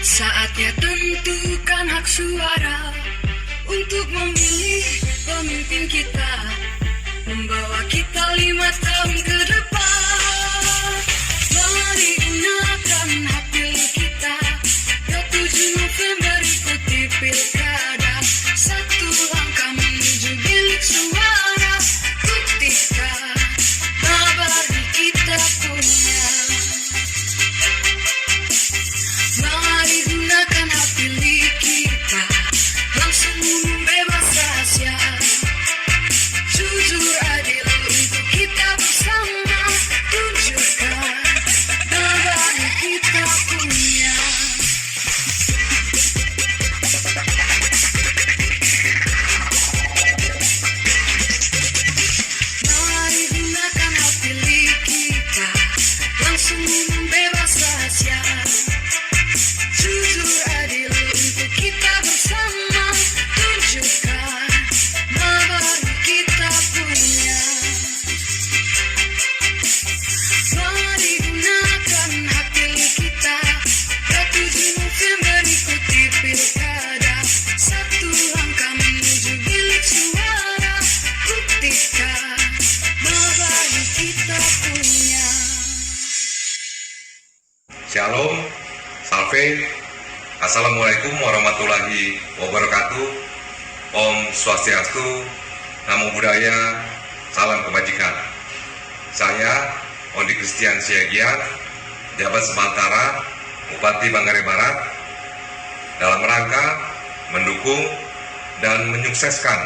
Saatnya tentukan hak suara untuk memilih pemimpin kita, membawa kita 5 tahun ke depan. Mari gunakan hak pilih kita, 27 November ikuti pilkada, satu langkah menuju bilik suara. Buktikan bahwa kita punya. Mari gunakan hak pilih kita, langsung bebas rahasia, jujur adil untuk kita bersama, tunjukkan bahwa kita punya. Mari gunakan hak pilih kita, langsung bebas rahasia, jujur adil untuk kita bersama, tunjukkan bahwa kita punya. Mari gunakan hak pilih kita, 27 November ikuti pilkada, satu langkah menuju bilik suara. Buktikan bahwa kita punya. Shalom, Salve, Assalamualaikum warahmatullahi wabarakatuh. Om Swastiastu, Namo Buddhaya, salam kebajikan. Saya Ondi Christian Siagian, jabat sementara Bupati Manggarai Barat, dalam rangka mendukung dan menyukseskan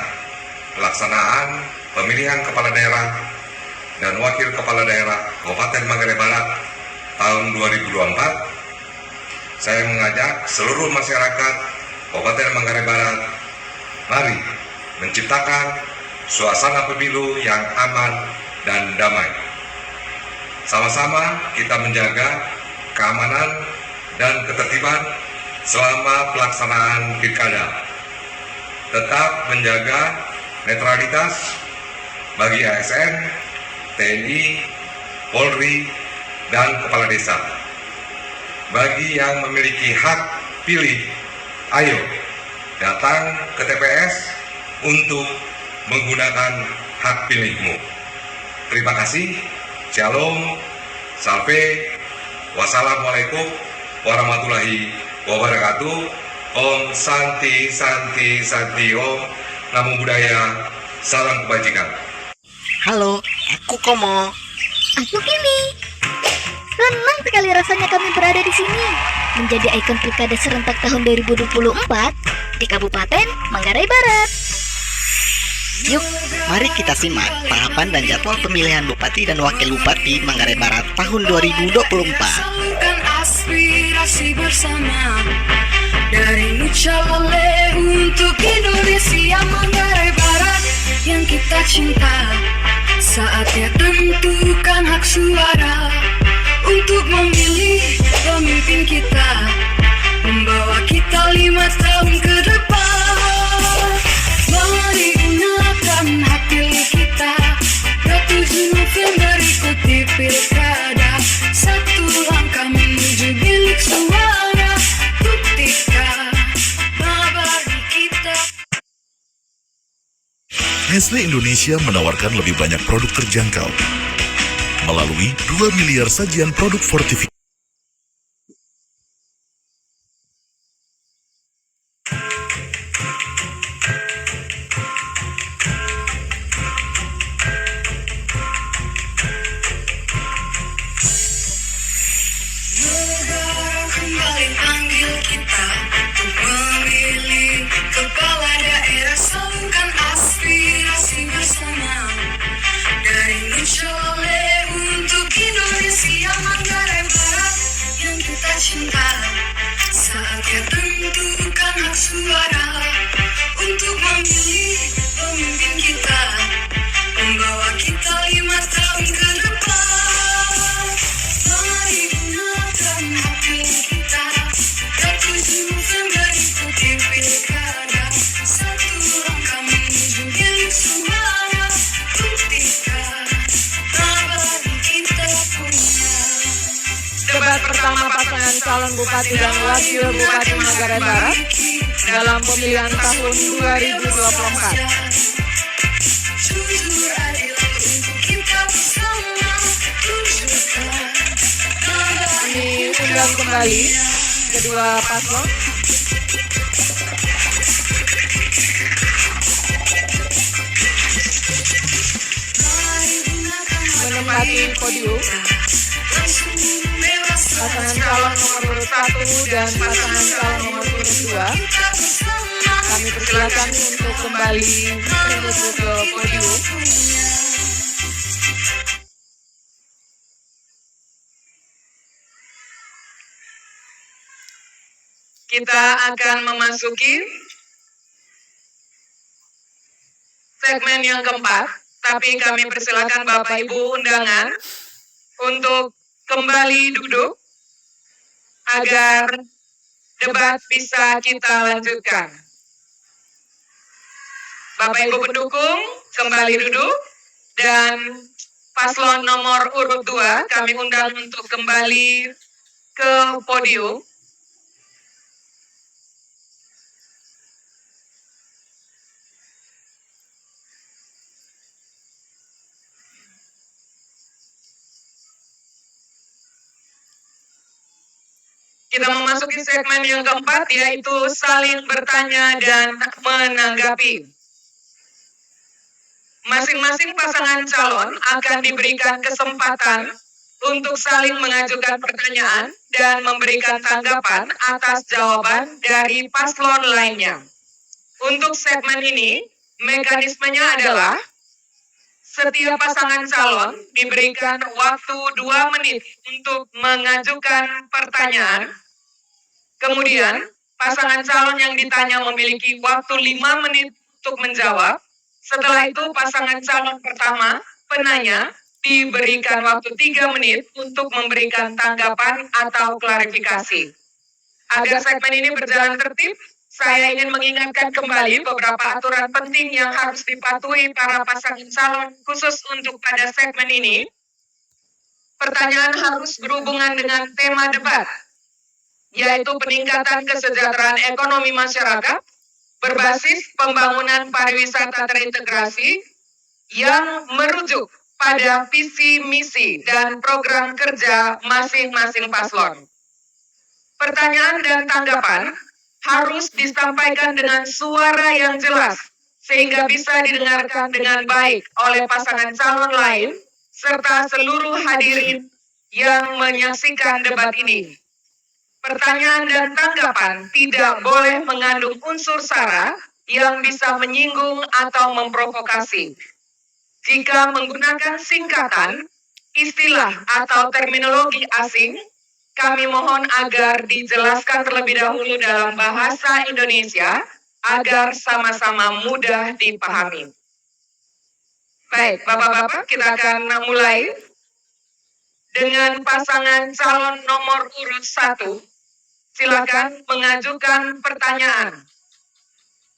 pelaksanaan pemilihan kepala daerah dan wakil kepala daerah Kabupaten Manggarai Barat tahun 2024. Saya mengajak seluruh masyarakat Kabupaten Manggarai Barat, mari menciptakan suasana pemilu yang aman dan damai. Sama-sama kita menjaga keamanan dan ketertiban selama pelaksanaan pilkada. Tetap menjaga netralitas bagi ASN, TNI, Polri, dan kepala desa. Bagi yang memiliki hak pilih, ayo datang ke TPS untuk menggunakan hak pilihmu. Terima kasih. Shalom, Salve, wassalamualaikum warahmatullahi wabarakatuh. Om Santi Santi Santi Om, Namo Buddhaya, salam kebajikan. Halo, aku Komo. Aku Kimi. Senang sekali rasanya kami berada di sini, menjadi ikon pilkada serentak tahun 2024 di Kabupaten Manggarai Barat. Yuk, mari kita simak tahapan dan jadwal pemilihan Bupati dan Wakil Bupati Manggarai Barat tahun 2024. Salurkan aspirasi bersama, dari Nucalale untuk Indonesia Manggarai Barat yang kita cinta. Saatnya tentukan hak suara untuk memilih pemimpin kita, membawa kita 5 tahun ke depan. Mari gunakan hak pilih kita, 27 November ikuti pilkada, satu langkah menuju bilik suara. Buktikan bahwa kita. Nestle Indonesia menawarkan lebih banyak produk terjangkau melalui 2 miliar sajian produk fortifikasi. Negara kembali panggil kita untuk memilih kepala daerah, salurkan aspirasi bersama, dari Nucalale untuk Indonesia Manggarai Barat yang kita cinta. Saatnya tentukan hak suara untuk memilih pemimpin kita, membawa kita 5 tahun ke depan. Mari gunakan hak pilih kita, 27 November ikuti pilkada, satu langkah menuju bilik suara. Buktikan bahwa kita punya. Debat pertama pasangan calon Bupati dan Wakil Bupati Manggarai Barat dalam pemilihan tahun 2024. Jujur adil untuk kita bersama. Tunjukkan Kami undang kembali kedua paslon. Menempati podium pasangan calon nomor urut 1 dan pasangan calon nomor urut 2. Kami persilakan untuk kembali menuju ke podium. Kita akan memasuki segmen yang keempat, tapi kami persilakan Bapak Ibu undangan untuk kembali duduk agar debat bisa kita lanjutkan. Bapak Ibu pendukung kembali duduk dan paslon nomor urut 2 kami undang untuk kembali ke podium. Kita memasuki segmen yang keempat, yaitu saling bertanya dan menanggapi. Masing-masing pasangan calon akan diberikan kesempatan untuk saling mengajukan pertanyaan dan memberikan tanggapan atas jawaban dari paslon lainnya. Untuk segmen ini, mekanismenya adalah setiap pasangan calon diberikan waktu 2 menit untuk mengajukan pertanyaan. Kemudian, pasangan calon yang ditanya memiliki waktu 5 menit untuk menjawab. Setelah itu, pasangan calon pertama, penanya, diberikan waktu 3 menit untuk memberikan tanggapan atau klarifikasi. Agar segmen ini berjalan tertib, saya ingin mengingatkan kembali beberapa aturan penting yang harus dipatuhi para pasangan calon khusus untuk pada segmen ini. Pertanyaan harus berhubungan dengan tema debat, yaitu peningkatan kesejahteraan ekonomi masyarakat berbasis pembangunan pariwisata terintegrasi yang merujuk pada visi, misi, dan program kerja masing-masing paslon. Pertanyaan dan tanggapan harus disampaikan dengan suara yang jelas, sehingga bisa didengarkan dengan baik oleh pasangan calon lain, serta seluruh hadirin yang menyaksikan debat ini. Pertanyaan dan tanggapan tidak boleh mengandung unsur sara yang bisa menyinggung atau memprovokasi. Jika menggunakan singkatan, istilah atau terminologi asing, kami mohon agar dijelaskan terlebih dahulu dalam bahasa Indonesia agar sama-sama mudah dipahami. Baik, Bapak-Bapak, kita akan mulai dengan pasangan calon nomor urut 1. Silakan mengajukan pertanyaan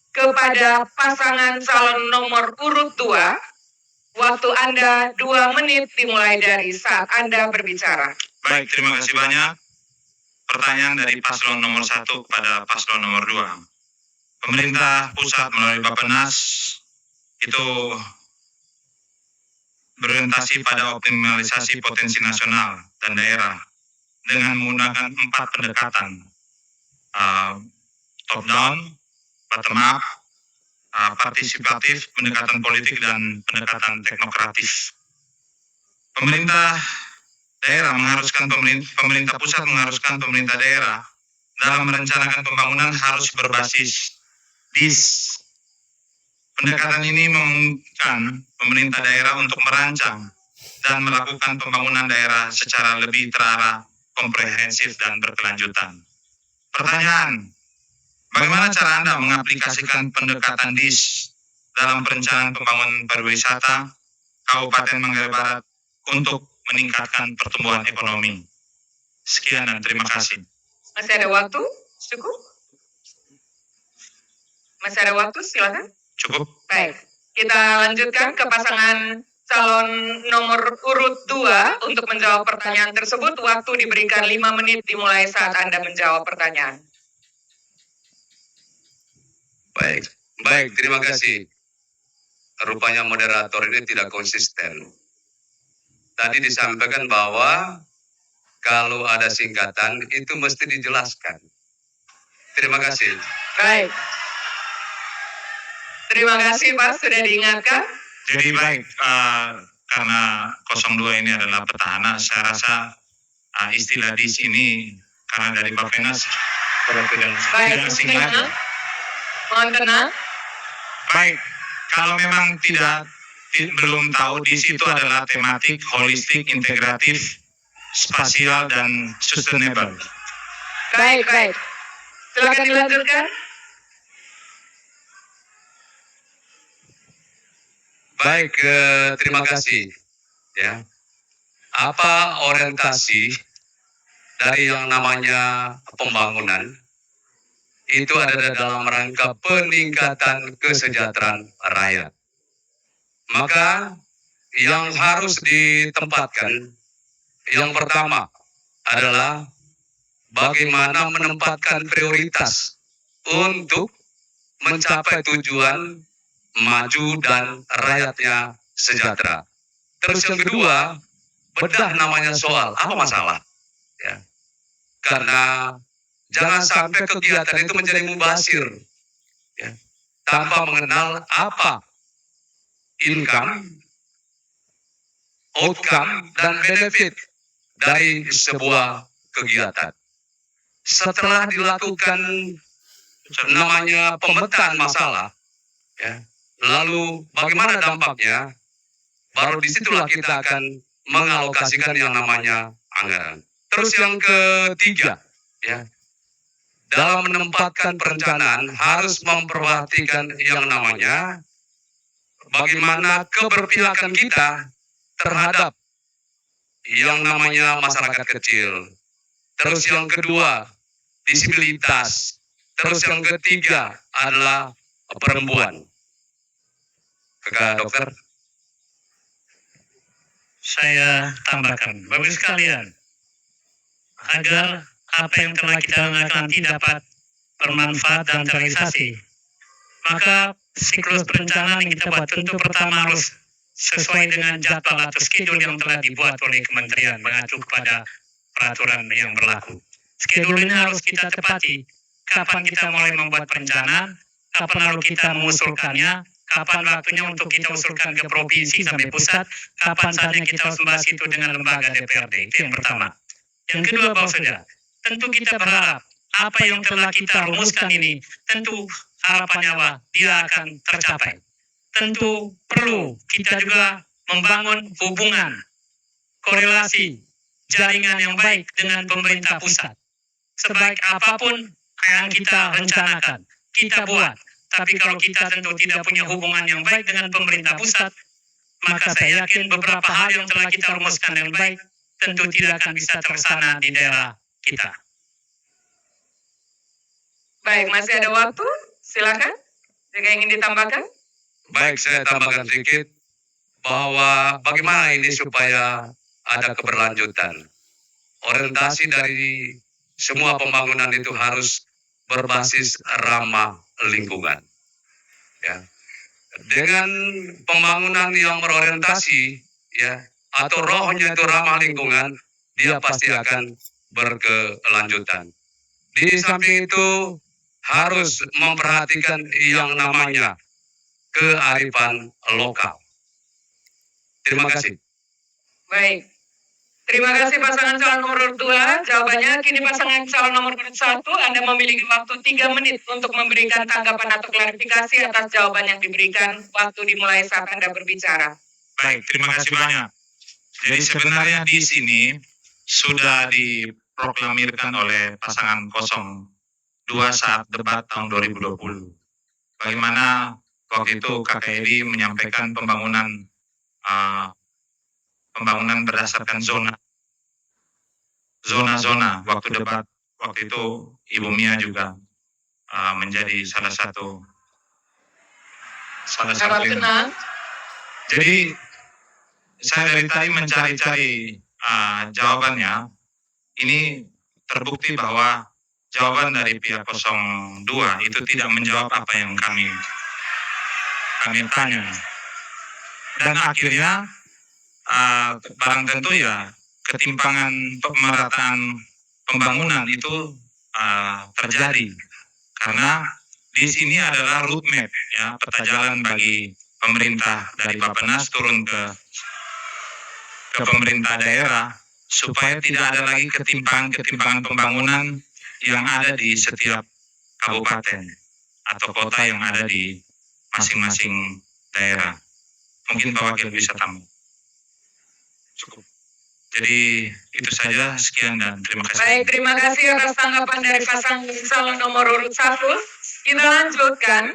kepada pasangan calon nomor urut 2. Waktu Anda 2 menit dimulai dari saat Anda berbicara. Baik, terima kasih banyak. Pertanyaan dari paslon nomor 1 kepada paslon nomor 2. Pemerintah pusat melalui Bappenas itu berorientasi pada optimalisasi potensi nasional dan daerah dengan menggunakan 4 pendekatan. Top down, bottom up, partisipatif, pendekatan politik, dan pendekatan teknokratis. Pemerintah daerah mengharuskan pemerintah pusat mengharuskan pemerintah daerah dalam merencanakan pembangunan harus berbasis DIS. Pendekatan ini memungkinkan pemerintah daerah untuk merancang dan melakukan pembangunan daerah secara lebih terarah, komprehensif, dan berkelanjutan. Pertanyaan, bagaimana cara Anda mengaplikasikan pendekatan DIS dalam perencanaan pembangunan pariwisata Kabupaten Manggarai Barat untuk meningkatkan pertumbuhan ekonomi? Sekian dan terima kasih. Masih ada waktu? Cukup? Masih ada waktu? Silakan. Cukup. Baik, kita lanjutkan ke pasangan calon nomor urut 2 untuk menjawab pertanyaan tersebut. Waktu diberikan 5 menit dimulai saat Anda menjawab pertanyaan. Baik, terima kasih. Rupanya moderator ini tidak konsisten. Tadi disampaikan bahwa kalau ada singkatan itu mesti dijelaskan. Terima kasih. Baik. Terima kasih Pak, sudah diingatkan. Jadi baik, karena 02 ini adalah petahana, saya rasa istilah di sini karena dari Bappenas Baik, asing lagi. tenang. Mohon tenang. Baik, kalau memang belum tahu, di situ adalah tematik, holistik, integratif, spasial, dan sustainable. Baik. Silakan dilanjutkan. Baik, terima kasih. Ya, apa orientasi dari yang namanya pembangunan? Itu ada dalam rangka peningkatan kesejahteraan rakyat. Maka yang harus ditempatkan, yang pertama adalah bagaimana menempatkan prioritas untuk mencapai tujuan maju dan rakyatnya sejahtera. Terus yang kedua, bedah namanya soal apa masalah. Ya. Karena jangan sampai kegiatan itu menjadi mubazir, ya, tanpa mengenal apa income, outcome, dan benefit dari sebuah kegiatan. Setelah dilakukan namanya pemetaan masalah, ya, lalu bagaimana dampaknya, baru disitulah kita akan mengalokasikan yang namanya anggaran. Terus yang ketiga, ya, dalam menempatkan perencanaan harus memperhatikan yang namanya bagaimana keberpihakan kita terhadap yang namanya masyarakat kecil. Terus yang kedua, disabilitas. Terus yang ketiga adalah perempuan. Kakak dokter. Saya tambahkan, Bapak sekalian, agar apa yang telah kita lakukan nanti dapat bermanfaat dan terrealisasi, maka siklus perencanaan yang kita buat tentu pertama harus sesuai dengan jadwal atau schedule yang telah dibuat oleh kementerian mengacu kepada peraturan yang berlaku. Schedule ini harus kita tepati. Kapan kita mulai membuat perencanaan, kapan lalu kita mengusulkannya, kapan waktunya untuk kita usulkan ke provinsi sampai pusat, kapan saatnya kita harus membahas itu dengan lembaga DPRD. Itu yang pertama. Yang kedua, Bapak Saudara, tentu kita berharap apa yang telah kita rumuskan ini, tentu harapannya bahwa dia akan tercapai. Tentu perlu kita juga membangun hubungan, korelasi, jaringan yang baik dengan pemerintah pusat. Sebaik apapun yang kita rencanakan, kita buat. Tapi kalau kita tentu tidak punya hubungan yang baik dengan pemerintah pusat, maka saya yakin beberapa hal yang telah kita rumuskan dengan baik tentu tidak akan bisa terlaksana di daerah kita. Baik, masih ada waktu. Silakan. Jika ingin ditambahkan. Baik, saya tambahkan sedikit bahwa bagaimana ini supaya ada keberlanjutan. Orientasi dari semua pembangunan itu harus berbasis ramah lingkungan. Ya. Dengan pembangunan yang berorientasi, ya, atau rohnya itu ramah lingkungan, dia pasti akan berkelanjutan. Di samping itu harus memperhatikan yang namanya kearifan lokal. Terima kasih. Baik. Terima kasih pasangan calon nomor 2. Jawabannya kini pasangan calon nomor 1. Anda memiliki waktu 3 menit untuk memberikan tanggapan atau klarifikasi atas jawaban yang diberikan. Waktu dimulai saat Anda berbicara. Baik, terima kasih banyak. Jadi sebenarnya di sini sudah diproklamirkan oleh pasangan 02 saat debat tahun 2020. Bagaimana waktu itu KKRI menyampaikan pembangunan berdasarkan zona waktu debat. Waktu itu Ibu Mia juga menjadi salah satu Tenang. Jadi saya dari tadi mencari-cari jawabannya. Ini terbukti bahwa jawaban dari pihak 02 itu tidak menjawab apa yang kami tanya. Dan akhirnya barang tentu ya ketimpangan pemerataan pembangunan itu terjadi karena di sini adalah roadmap ya, peta jalan bagi pemerintah dari Bappenas turun ke pemerintah daerah supaya tidak ada lagi ketimpangan pembangunan yang ada di setiap kabupaten atau kota yang ada di masing-masing daerah. Mungkin Pak Wakil bisa tambah. Cukup. Jadi itu saja, sekian dan terima kasih. Baik, terima kasih atas tanggapan dari pasangan calon nomor urut 1. Kita lanjutkan.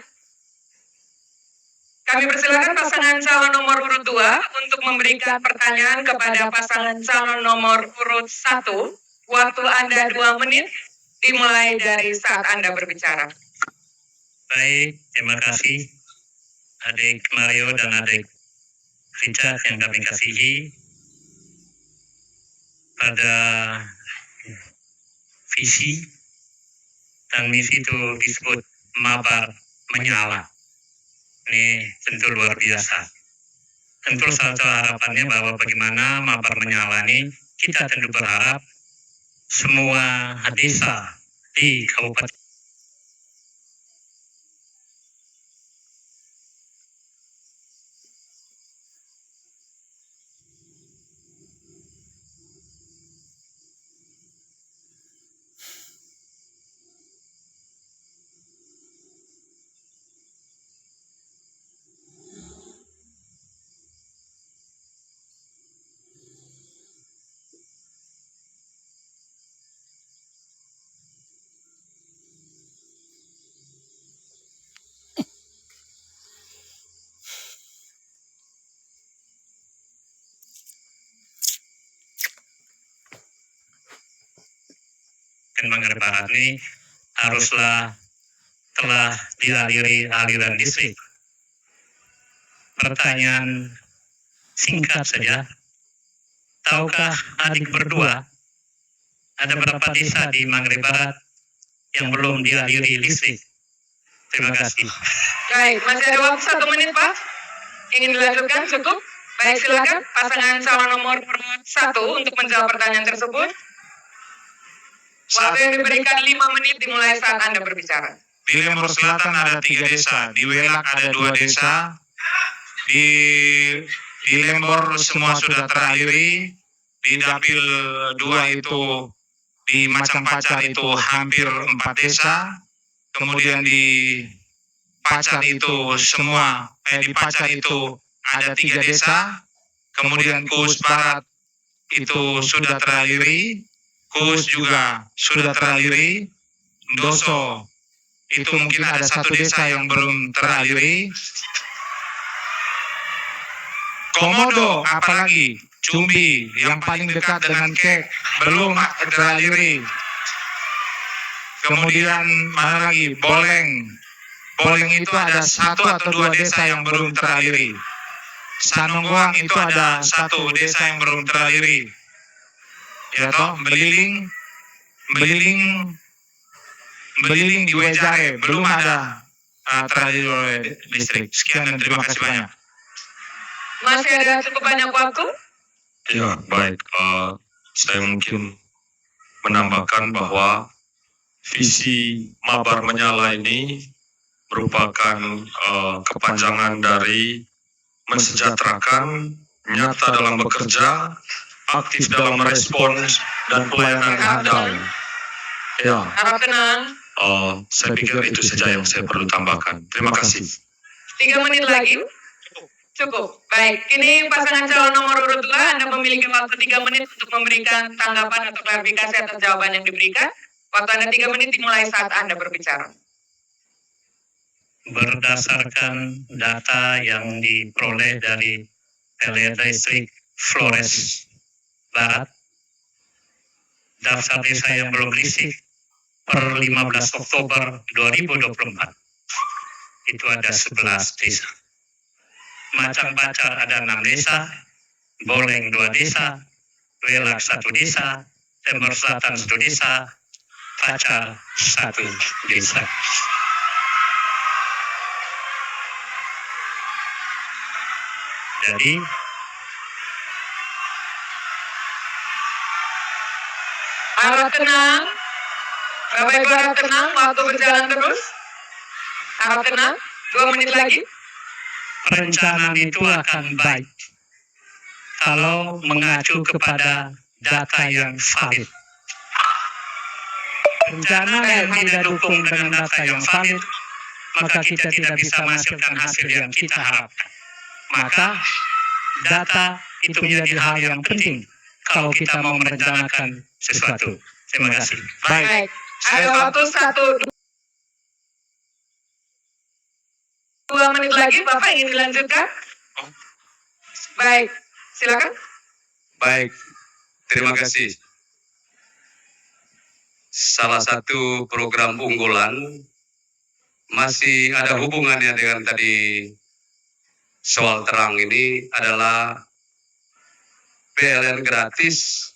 Kami persilakan pasangan calon nomor urut 2 untuk memberikan pertanyaan kepada pasangan calon nomor urut 1. Waktu Anda 2 menit, dimulai dari saat Anda berbicara. Baik, terima kasih adik Mario dan adik Richard yang kami kasihi. Pada visi dan misi itu disebut mabar menyala. Ini tentu luar biasa. Tentu salah satu harapannya bahwa bagaimana mabar menyala ini, kita tentu berharap semua desa di Kabupaten Manggarai Barat ini haruslah telah dialiri aliran listrik. Pertanyaan singkat saja, tahukah adik berdua ada berapa desa di Manggarai Barat yang belum dialiri listrik? Terima kasih. Baik, masih ada waktu 1 menit, Pak. Ingin dilanjutkan, cukup? Baik, silakan pasangan calon nomor urut 1 untuk menjawab pertanyaan tersebut. Waktu yang diberikan 5 menit dimulai saat Anda berbicara. Di Lembor Selatan ada 3 desa, di Welak ada 2 desa, di Lembor semua sudah teraliri, di Dapil 2 itu, di Macang Pacar itu hampir 4 desa, kemudian di Pacar itu di Pacar itu ada 3 desa, kemudian Kuus Barat itu sudah teraliri, Kuus juga sudah teraliri, Doso itu mungkin ada 1 desa yang belum teraliri, Komodo apalagi, Cumbi yang paling dekat dengan Kek belum teraliri, kemudian mana lagi, Boleng itu ada 1 atau 2 desa yang belum teraliri, Sanonggoang itu ada 1 desa yang belum teraliri. Ya toh, Beliling di Wejare belum ada teraliri oleh listrik. Sekian dan terima kasih banyak. Masih ada cukup banyak waktu? Ya, baik. Saya mungkin menambahkan bahwa visi Mabar Menyala ini merupakan kepanjangan dari mensejahterakan, nyata dalam bekerja, aktif dalam merespons dan pelayanan handal. Ya. Harap tenang. Saya pikir itu saja yang saya perlu tambahkan. Terima kasih. 3 menit lagi. Cukup. Baik, ini pasangan calon nomor urut 2, Anda memiliki waktu 3 menit untuk memberikan tanggapan atau klarifikasi atas jawaban yang diberikan. Waktu Anda 3 menit dimulai saat Anda berbicara. Berdasarkan data yang diperoleh dari PLN Listrik Flores Barat, daftar desa yang belum listrik per 15 Oktober 2024 itu ada 11 desa. Macang Pacar ada 6 desa, Boleng 2 desa, Welak 1 desa, Timur Selatan 1 desa, Pacar 1 desa. Jadi Harap tenang. Bapak Ibu harap tenang, waktu berjalan terus. Harap tenang, 2 menit lagi. perencanaan itu akan baik kalau mengacu kepada data yang valid. Rencana yang tidak dukung dengan data yang valid, maka kita tidak bisa menghasilkan hasil yang kita harapkan. Maka data itu menjadi hal yang penting kalau kita mau merencanakan sesuatu. Terima kasih. Baik, ada waktu 2 menit lagi, Bapak ingin dilanjutkan? Baik, silakan. Baik, terima kasih. Salah satu program unggulan masih ada hubungannya dengan tadi soal terang ini adalah PLN gratis,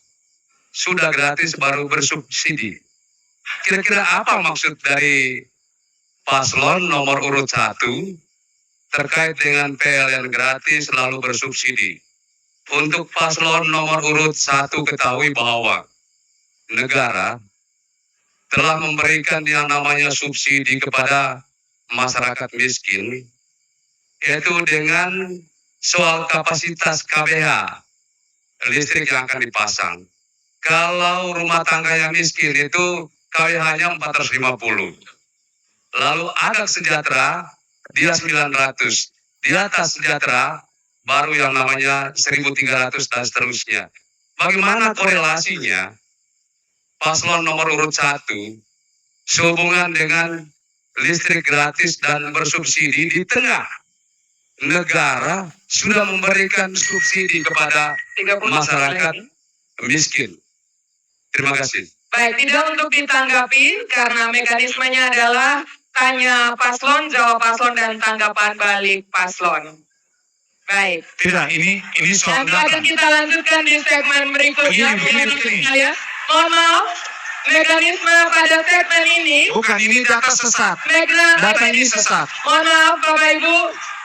sudah gratis baru bersubsidi. Kira-kira apa maksud dari paslon nomor urut 1 terkait dengan PLN gratis lalu bersubsidi? Untuk paslon nomor urut 1 ketahui bahwa negara telah memberikan yang namanya subsidi kepada masyarakat miskin, yaitu dengan soal kapasitas KBH listrik yang akan dipasang. Kalau rumah tangga yang miskin itu KBH-nya 450. Lalu anak sejahtera dia 900. Di atas sejahtera baru yang namanya 1.300 dan seterusnya. Bagaimana korelasinya paslon nomor urut 1 sehubungan dengan listrik gratis dan bersubsidi di tengah negara sudah memberikan subsidi kepada masyarakat miskin? Terima kasih. Baik, tidak untuk ditanggapi karena mekanismenya adalah tanya paslon, jawab paslon, dan tanggapan balik paslon. Baik. Tidak, ini soal Nanti data. akan kita lanjutkan di segmen berikutnya. Begini. Ya. Mohon maaf, mekanisme pada segmen ini. Bukan, ini data sesat. Data ini sesat. Mohon maaf Bapak Ibu,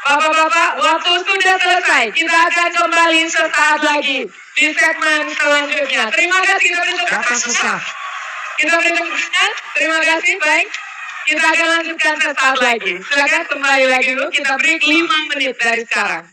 Bapak-Bapak, waktu sudah selesai. Kita akan kembali sesaat lagi di segmen selanjutnya. Terima kasih. Data sesat. Kita berikan. Terima kasih. Baik. Kita akan lanjutkan sesaat lagi. Silakan kembali lagi dulu. Kita break 5 menit dari sekarang.